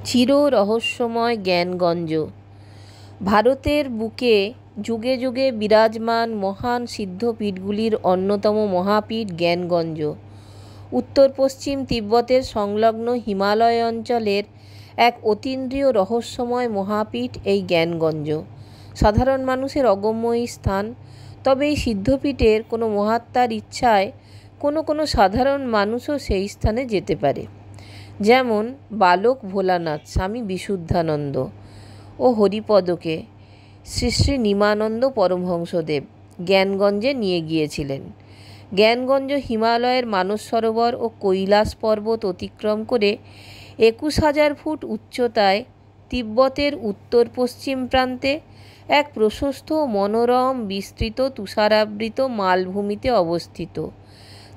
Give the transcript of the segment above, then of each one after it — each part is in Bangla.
চির রহস্যময় জ্ঞানগঞ্জ। ভারতের বুকে যুগে যুগে বিরাজমান মহান সিদ্ধপীঠগুলির অন্যতম মহাপীঠ জ্ঞানগঞ্জ। উত্তর পশ্চিম তিব্বতের সংলগ্ন হিমালয় অঞ্চলের এক অতীন্দ্রিয় রহস্যময় মহাপীঠ এই জ্ঞানগঞ্জ। সাধারণ মানুষের অগম্য এই স্থান। তবে এই সিদ্ধপীঠের কোনো মহাত্মার ইচ্ছায় কোনো সাধারণ মানুষও সেই স্থানে যেতে পারে। যেমন বালক ভোলানাথ স্বামী বিশুদ্ধানন্দ ও হরিপদকে শ্রী শ্রী নিমানন্দ পরমহংসদেব জ্ঞানগঞ্জে নিয়ে গিয়েছিলেন। জ্ঞানগঞ্জ হিমালয়ের মানস সরোবর ও কৈলাস পর্বত অতিক্রম করে ২১,০০০ ফুট উচ্চতায় তিব্বতের উত্তর পশ্চিম প্রান্তে এক প্রশস্ত মনোরম বিস্তৃত তুষারাবৃত মালভূমিতে অবস্থিত।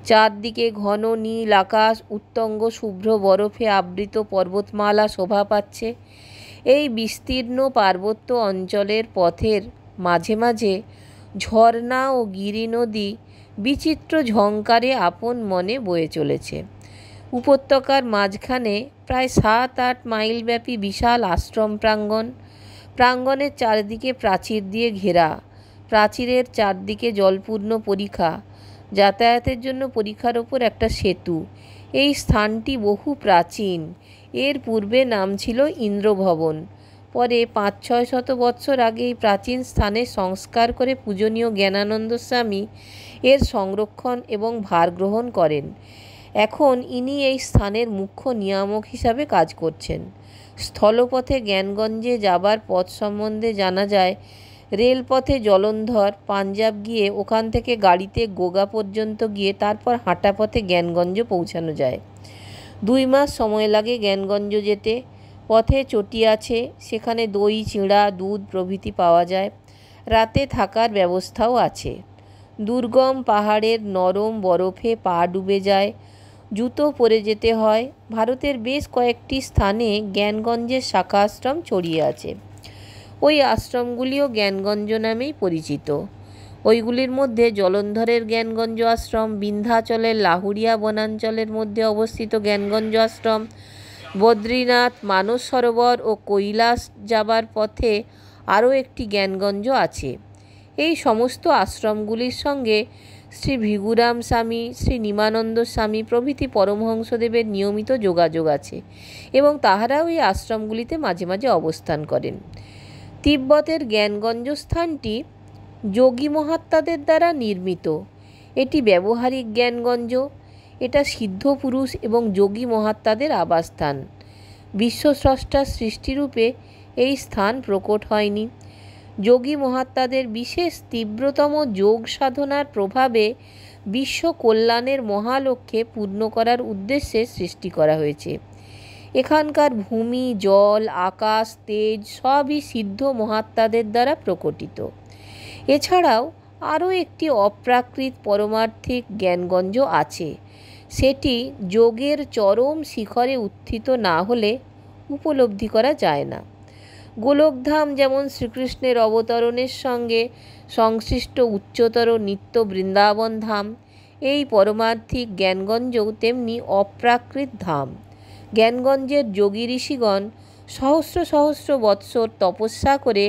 চারদিকে ঘন নীল আকাশ, উত্তঙ্গ শুভ্র বরফে আবৃত পর্বতমালা শোভা পাচ্ছে। এই বিস্তীর্ণ পার্বত্য অঞ্চলের পথের মাঝে মাঝে ঝর্ণা ও গিরি নদী বিচিত্র ঝঙ্কারে আপন মনে বয়ে চলেছে। উপত্যকার মাঝখানে প্রায় ৭-৮ মাইল ব্যাপী বিশাল আশ্রম প্রাঙ্গণ। প্রাঙ্গণের চারদিকে প্রাচীর দিয়ে ঘেরা। প্রাচীরের চারদিকে জলপূর্ণ পরিখা, যাতায়াতের জন্য পরিখার ওপর একটা সেতু। এই স্থানটি বহু প্রাচীন। এর পূর্বে নাম ছিল ইন্দ্রভবন। পরে ৫-৬ বৎসর আগে এই প্রাচীন স্থানে সংস্কার করে পূজনীয় জ্ঞানানন্দ স্বামী এর সংরক্ষণ এবং ভার গ্রহণ করেন। এখন ইনি এই স্থানের মুখ্য নিয়ামক হিসাবে কাজ করছেন। স্থলপথে জ্ঞানগঞ্জে যাবার পথ সম্বন্ধে জানা যায়, রেলপথে জলন্ধর পাঞ্জাব গিয়ে ওখান থেকে গাড়িতে গোগা পর্যন্ত গিয়ে তারপর হাঁটা পথে জ্ঞানগঞ্জ পৌঁছানো যায়। ২ মাস সময় লাগে জ্ঞানগঞ্জ যেতে। পথে চটি আছে, সেখানে দই, চিঁড়া, দুধ প্রভৃতি পাওয়া যায়। রাতে থাকার ব্যবস্থাও আছে। দুর্গম পাহাড়ের নরম বরফে পা ডুবে যায়, জুতো পরে যেতে হয়। ভারতের বেশ কয়েকটি স্থানে জ্ঞানগঞ্জের শাখা আশ্রম ছড়িয়ে আছে। ওই আশ্রমগুলিও জ্ঞানগঞ্জ নামেই পরিচিত। ওইগুলির মধ্যে জলন্ধরের জ্ঞানগঞ্জ আশ্রম, বিন্ধ্যাচলের লাহুরিয়া বনাঞ্চলের মধ্যে অবস্থিত জ্ঞানগঞ্জ আশ্রম, বদ্রীনাথ, মানস সরোবর ও কৈলাস যাবার পথে আরও একটি জ্ঞানগঞ্জ আছে। এই সমস্ত আশ্রমগুলির সঙ্গে শ্রী ভিগুরাম স্বামী, শ্রী নিমানন্দ স্বামী প্রভৃতি পরমহংসদেবের নিয়মিত যোগাযোগ আছে এবং তাহারাও এই আশ্রমগুলিতে মাঝে মাঝে অবস্থান করেন। তিব্বতের জ্ঞানগঞ্জ স্থানটি যোগী মহাত্মাদের দ্বারা নির্মিত। এটি ব্যবহারিক জ্ঞানগঞ্জ। এটা সিদ্ধ পুরুষ এবং যোগী মহাত্মাদের আবাসস্থান। বিশ্বস্রষ্টার সৃষ্টিরূপে এই স্থান প্রকট হয়নি। যোগী মহাত্মাদের বিশেষ তীব্রতম যোগ সাধনার প্রভাবে বিশ্ব কল্যাণের মহালক্ষ্যে পূর্ণ করার উদ্দেশ্যে সৃষ্টি করা হয়েছে। এখানকার ভূমি, জল, আকাশ, তেজ সবই সিদ্ধ মহাত্মাদের দ্বারা প্রকটিত। এছাড়াও আরও একটি অপ্রাকৃত পরমার্থিক জ্ঞানগঞ্জ আছে। সেটি যোগের চরম শিখরে উত্থিত না হলে উপলব্ধি করা যায় না। গোলকধাম যেমন শ্রীকৃষ্ণের অবতরণের সঙ্গে সংশ্লিষ্ট উচ্চতর নিত্য বৃন্দাবন ধাম, এই পরমার্থিক জ্ঞানগঞ্জও তেমনি অপ্রাকৃত ধাম। জ্ঞানগঞ্জের যোগী ঋষিগণ সহস্র সহস্র বৎসর তপস্যা করে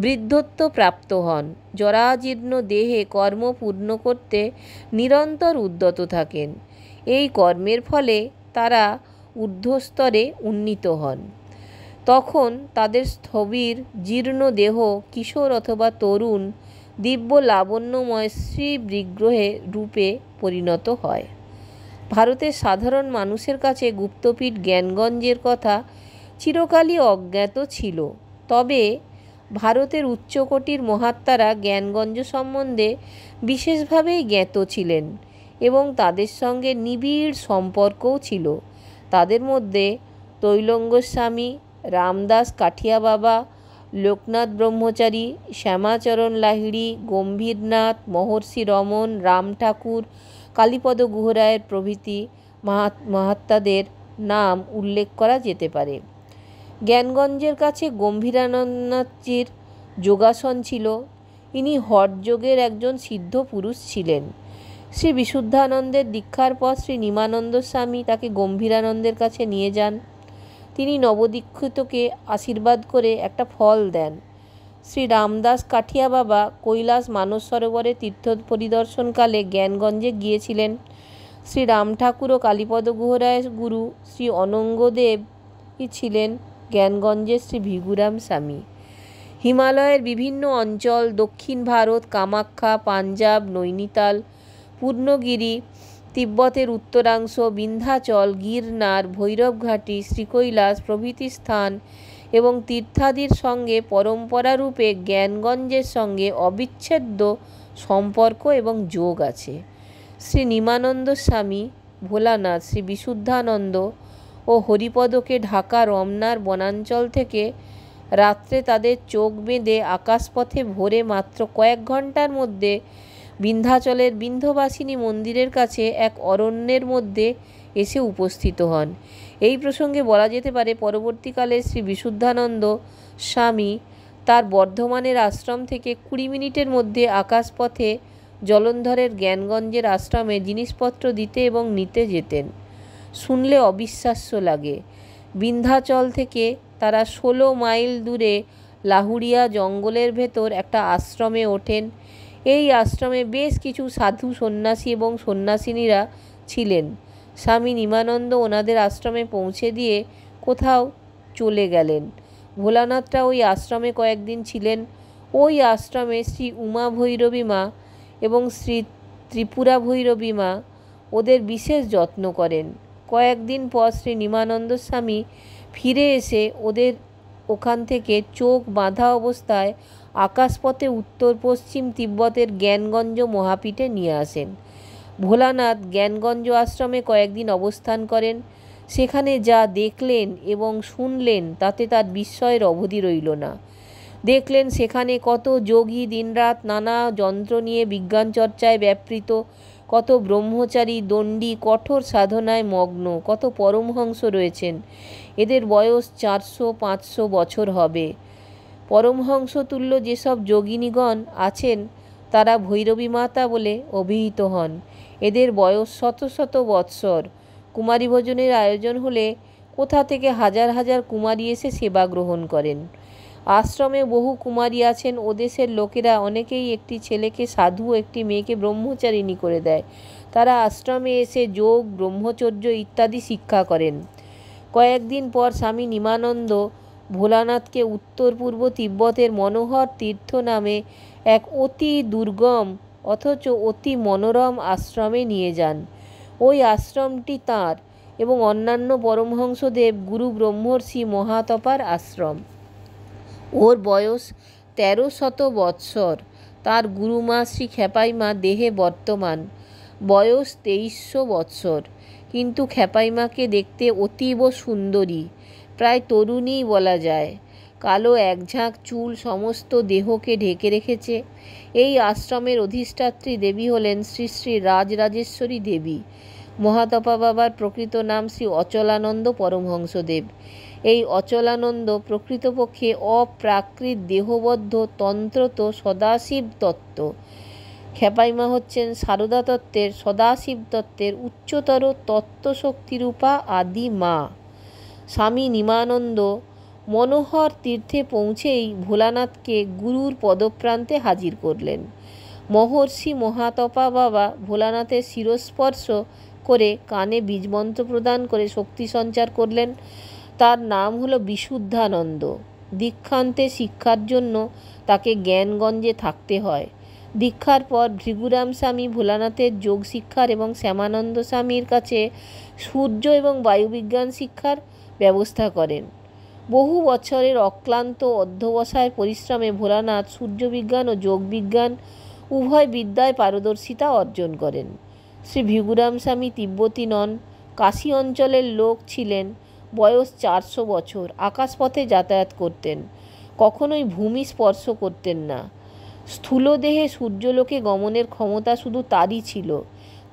বৃদ্ধত্ব প্রাপ্ত হন। জরাজীর্ণ দেহে কর্ম পূর্ণ করতে নিরন্তর উদ্যত থাকেন। এই কর্মের ফলে তারা ঊর্ধ্বস্তরে উন্নীত হন। তখন তাদের স্থবির জীর্ণ দেহ কিশোর অথবা তরুণ দিব্য লাবণ্যময় শ্রী বিগ্রহে রূপে পরিণত হয়। ভারতের সাধারণ মানুষের কাছে গুপ্তপীঠ জ্ঞানগঞ্জের কথা চিরকালই অজ্ঞাত ছিল। তবে ভারতের উচ্চকোটির মহাত্মারা জ্ঞানগঞ্জ সম্বন্ধে বিশেষভাবেই জ্ঞাত ছিলেন এবং তাদের সঙ্গে নিবিড় সম্পর্কও ছিল। তাদের মধ্যে তৈলঙ্গ স্বামী, রামদাস কাঠিয়া বাবা, লোকনাথ ব্রহ্মচারী, শ্যামাচরণ লাহিড়ী, গম্ভীরনাথ, মহর্ষি রমন, রাম ঠাকুর, কালীপদ গুহরায়ের প্রভৃতি মহাত্মাদের নাম উল্লেখ করা যেতে পারে। জ্ঞানগঞ্জের কাছে গম্ভীরানন্দজির যোগাসন ছিল। ইনি হঠযোগের একজন সিদ্ধ পুরুষ ছিলেন। শ্রী বিশুদ্ধানন্দের দীক্ষার পর শ্রী নিমানন্দ স্বামী তাকে গম্ভীরানন্দের কাছে নিয়ে যান। তিনি নবদীক্ষিতকে আশীর্বাদ করে একটা ফল দেন। শ্রী রামদাস কাঠিয়া বাবা কৈলাস মানস সরোবরে তীর্থ পরিদর্শনকালে জ্ঞানগঞ্জে গিয়েছিলেন। শ্রী রাম ঠাকুর ও কালীপদ গুহরায় গুরু শ্রী অনঙ্গদেব ছিলেন জ্ঞানগঞ্জের শ্রী ভিগুরাম স্বামী। হিমালয়ের বিভিন্ন অঞ্চল, দক্ষিণ ভারত, কামাখ্যা, পাঞ্জাব, নৈনিতাল, পূর্ণগিরি, তিব্বতের উত্তরাংশ, বিন্ধ্যাচল, গিরনার, ভৈরবঘাটি, শ্রীকৈলাস প্রভৃতি স্থান এবং তীর্থাদির সঙ্গে পরম্পরারূপে জ্ঞানগঞ্জের সঙ্গে অবিচ্ছেদ্য সম্পর্ক এবং যোগ আছে। শ্রী নিমানন্দ স্বামী, ভোলানাথ, শ্রী বিশুদ্ধানন্দ ও হরিপদকে ঢাকা রমনার বনাঞ্চল থেকে রাত্রে তাদের চোখ বেঁধে আকাশপথে ভোরে মাত্র কয়েক ঘন্টার মধ্যে বিন্ধ্যাচলের বিন্ধ্যবাসিনী মন্দিরের কাছে এক অরণ্যের মধ্যে এসে উপস্থিত হন। এই প্রসঙ্গে বলা যেতে পারে, পরবর্তীকালে শ্রী বিশুদ্ধানন্দ স্বামী তার বর্ধমানের আশ্রম থেকে 20 মিনিটের মধ্যে আকাশপথে জলন্ধরের জ্ঞানগঞ্জের আশ্রমে জিনিসপত্র দিতে এবং নিতে যেতেন। শুনলে অবিশ্বাস্য লাগে। বিন্ধ্যাচল থেকে তারা 16 মাইল দূরে লাহুড়িয়া জঙ্গলের ভেতর একটা আশ্রমে ওঠেন। এই আশ্রমে বেশ কিছু সাধু সন্ন্যাসী এবং সন্ন্যাসিনীরা ছিলেন। স্বামী নিমানন্দ ওনাদের আশ্রমে পৌঁছে দিয়ে কোথাও চলে গেলেন। ভোলানাথরা ওই আশ্রমে কয়েকদিন ছিলেন। ওই আশ্রমে শ্রী উমা ভৈরবী মা এবং শ্রী ত্রিপুরা ভৈরবী মা ওদের বিশেষ যত্ন করেন। কয়েকদিন পর শ্রী নিমানন্দ স্বামী ফিরে এসে ওদের ওখান থেকে চোখ বাঁধা অবস্থায় আকাশপথে উত্তর পশ্চিম তিব্বতের জ্ঞানগঞ্জ মহাপীঠে নিয়ে আসেন। ভোলানাথ জ্ঞানগঞ্জ আশ্রমে কয়েকদিন অবস্থান করেন। সেখানে যা দেখলেন এবং শুনলেন তাতে তার বিস্ময়ের অবধি রইল না। দেখলেন সেখানে কত যোগী দিনরাত নানা যন্ত্র নিয়ে বিজ্ঞান চর্চায় ব্যাপৃত, কত ব্রহ্মচারী দণ্ডী কঠোর সাধনায় মগ্ন, কত পরমহংস রয়েছেন। এদের বয়স 400-500 বছর হবে। পরমহংসতুল্য যেসব যোগিনীগণ আছেন তারা ভৈরবী মাতা বলে অভিহিত হন। এদের বয়স শত শত বৎসর। কুমারী ভোজনের আয়োজন হলে কোথা থেকে হাজার হাজার কুমারী এসে সেবা গ্রহণ করেন। আশ্রমে বহু কুমারী আছেন। ওদেশের লোকেরা অনেকেই একটি ছেলেকে সাধু, একটি মেয়েকে ব্রহ্মচারিণী করে দেয়। তারা আশ্রমে এসে যোগ, ব্রহ্মচর্য ইত্যাদি শিক্ষা করেন। কয়েকদিন পর স্বামী নিমানন্দ ভোলানাথকে উত্তর পূর্ব তিব্বতের মনোহর তীর্থ নামে এক অতি দুর্গম অথচ অতি মনোরম আশ্রমে নিয়ে যান। ওই আশ্রমটি তাঁর এবং অন্যান্য পরমহংসদেব গুরু ব্রহ্মর্ষি মহাতপার আশ্রম। ওর বয়স 1300 বৎসর। তার গুরুমা শ্রী খেপাইমা দেহে বর্তমান, বয়স 2300 বৎসর। কিন্তু খেপাইমাকে দেখতে অতীব সুন্দরী, প্রায় তরুণীই বলা যায়। কালো একঝাঁক চুল সমস্ত দেহকে ঢেকে রেখেছে। এই আশ্রমের অধিষ্ঠাত্রী দেবী হলেন শ্রী শ্রী রাজরাজেশ্বরী দেবী। মহাতপা বাবার প্রকৃত নাম শ্রী অচলানন্দ পরমহংসদেব। এই অচলানন্দ প্রকৃতপক্ষে অপ্রাকৃত দেহবদ্ধ তন্ত্রত সদাশিব তত্ত্ব। খেপাইমা হচ্ছেন সারদা তত্ত্বের, সদাশিব তত্ত্বের উচ্চতর তত্ত্বশক্তিরূপা আদি মা। স্বামী নিমানন্দ মনোহর তীর্থে পৌঁছেই ভোলানাথকে গুরুর পদপ্রান্তে হাজির করলেন। মহর্ষি মহাতপা বাবা ভোলানাথের শিরস্পর্শ করে কানে বীজমন্ত্র প্রদান করে শক্তি সঞ্চার করলেন। তার নাম হলো বিশুদ্ধানন্দ। দীক্ষান্তে শিক্ষার জন্য তাকে জ্ঞানগঞ্জে থাকতে হয়। দীক্ষার পর ভৃগুরাম স্বামী ভোলানাথের যোগ শিক্ষার এবং শ্যামানন্দ স্বামীর কাছে সূর্য এবং বায়ুবিজ্ঞান শিক্ষার ব্যবস্থা করেন। বহু বছরের অক্লান্ত অধ্যবসায় পরিশ্রমে ভোলানাথ সূর্যবিজ্ঞান ও যোগবিজ্ঞান উভয় বিদ্যায় পারদর্শিতা অর্জন করেন। শ্রী ভিগুরাম স্বামী তিব্বতী নন, কাশী অঞ্চলের লোক ছিলেন। বয়স 400 বছর। আকাশপথে যাতায়াত করতেন, কখনোই ভূমি স্পর্শ করতেন না। স্থূলদেহে সূর্যলোকে গমনের ক্ষমতা শুধু তারই ছিল।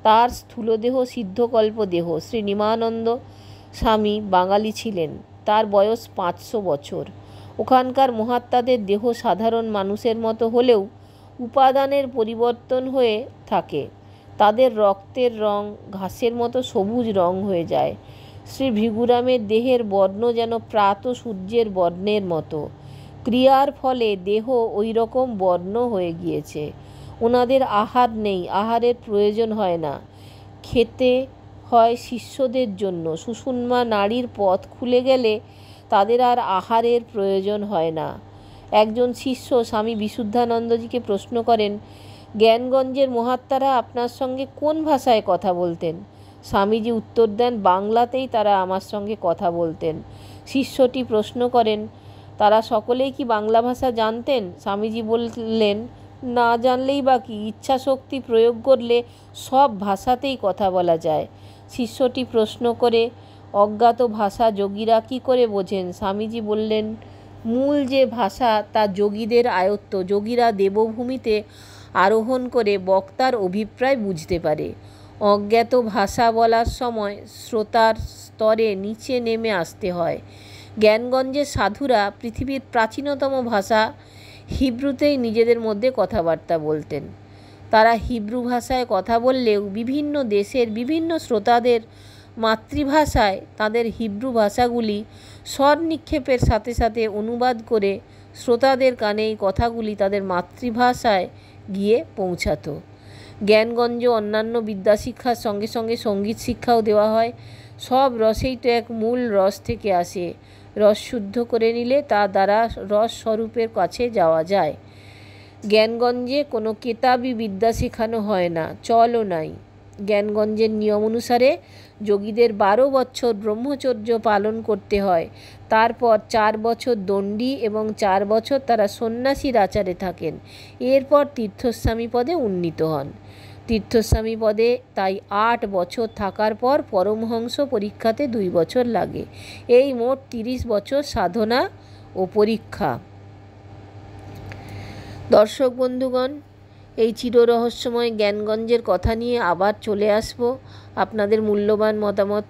তার স্থূলদেহ সিদ্ধকল্প দেহ। শ্রী নিমানন্দ স্বামী বাঙালি ছিলেন। তার বয়স 500 বছর। ওখানকার মহাত্মাদের দেহ সাধারণ মানুষের মতো হলেও উপাদানের পরিবর্তন হয়ে থাকে। তাদের রক্তের রং ঘাসের মতো সবুজ রং হয়ে যায়। শ্রী ভৃগুরামের দেহের বর্ণ যেন প্রাত সূর্যের বর্ণের মতো। ক্রিয়ার ফলে দেহ ওই রকম বর্ণ হয়ে গিয়েছে। ওনাদের আহার নেই, আহারের প্রয়োজন হয় না। খেতে হয় শিষ্যদের জন্য। সুষুম্না নাড়ির পথ খুলে গেলে তাদের আর আহারের প্রয়োজন হয় না। একজন শিষ্য স্বামী বিশুদ্ধানন্দজিকে প্রশ্ন করেন, জ্ঞানগঞ্জের মহাত্মারা আপনার সঙ্গে কোন ভাষায় কথা বলতেন? স্বামীজি উত্তর দেন, বাংলাতেই তারা আমার সঙ্গে কথা বলতেন। শিষ্যটি প্রশ্ন করেন, তারা সকলেই কি বাংলা ভাষা জানতেন? স্বামীজি বললেন, না জানলেই বা কি, ইচ্ছা শক্তি প্রয়োগ করলে সব ভাষাতেই কথা বলা যায়। শিষ্যটি প্রশ্ন করে, অজ্ঞাত ভাষা যোগীরা কী করে বোঝেন? স্বামীজি বললেন, মূল যে ভাষা তা যোগীদের আয়ত্ত। যোগীরা দেবভূমিতে আরোহণ করে বক্তার অভিপ্রায় বুঝতে পারে। অজ্ঞাত ভাষা বলার সময় শ্রোতার স্তরে নিচে নেমে আসতে হয়। জ্ঞানগঞ্জের সাধুরা পৃথিবীর প্রাচীনতম ভাষা হিব্রুতেই নিজেদের মধ্যে কথাবার্তা বলতেন। তারা হিব্রু ভাষায় কথা বললেও বিভিন্ন দেশের বিভিন্ন শ্রোতাদের মাতৃভাষায় তাদের হিব্রু ভাষাগুলি স্বর নিক্ষেপের সাথে সাথে অনুবাদ করে শ্রোতাদের কানে এই কথাগুলি তাদের মাতৃভাষায় গিয়ে পৌঁছাতো। জ্ঞানগঞ্জ অন্যান্য বিদ্যাশিক্ষার সঙ্গে সঙ্গে সঙ্গীত শিক্ষাও দেওয়া হয়। সব রসেই তো এক মূল রস থেকে আসে। রস শুদ্ধ করে নিলে তা দ্বারা রস স্বরূপের কাছে যাওয়া যায়। জ্ঞানগঞ্জে কোনো কেতাবি বিদ্যা শেখানো হয় না, চলও নাই। জ্ঞানগঞ্জের নিয়ম অনুসারে যোগীদের 12 বছর ব্রহ্মচর্য পালন করতে হয়। তারপর 4 বছর দণ্ডী এবং 4 বছর তারা সন্ন্যাসীর আচারে থাকেন। এরপর তীর্থস্বামী পদে উন্নীত হন। তীর্থস্বামী পদে তাই 8 বছর থাকার পর পরমহংস পরীক্ষাতে 2 বছর লাগে। এই মোট 30 বছর সাধনা ও পরীক্ষা। দর্শক বন্ধুগণ, এই চিররহস্যময় জ্ঞানগঞ্জের কথা নিয়ে আবার চলে আসব। আপনাদের মূল্যবান মতামত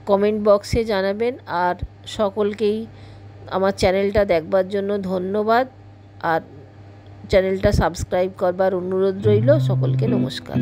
কমেন্ট বক্সে জানাবেন। আর সকলকেই আমার চ্যানেলটা দেখবার জন্য ধন্যবাদ। আর চ্যানেলটা সাবস্ক্রাইব করবার অনুরোধ রইল। সকলকে নমস্কার।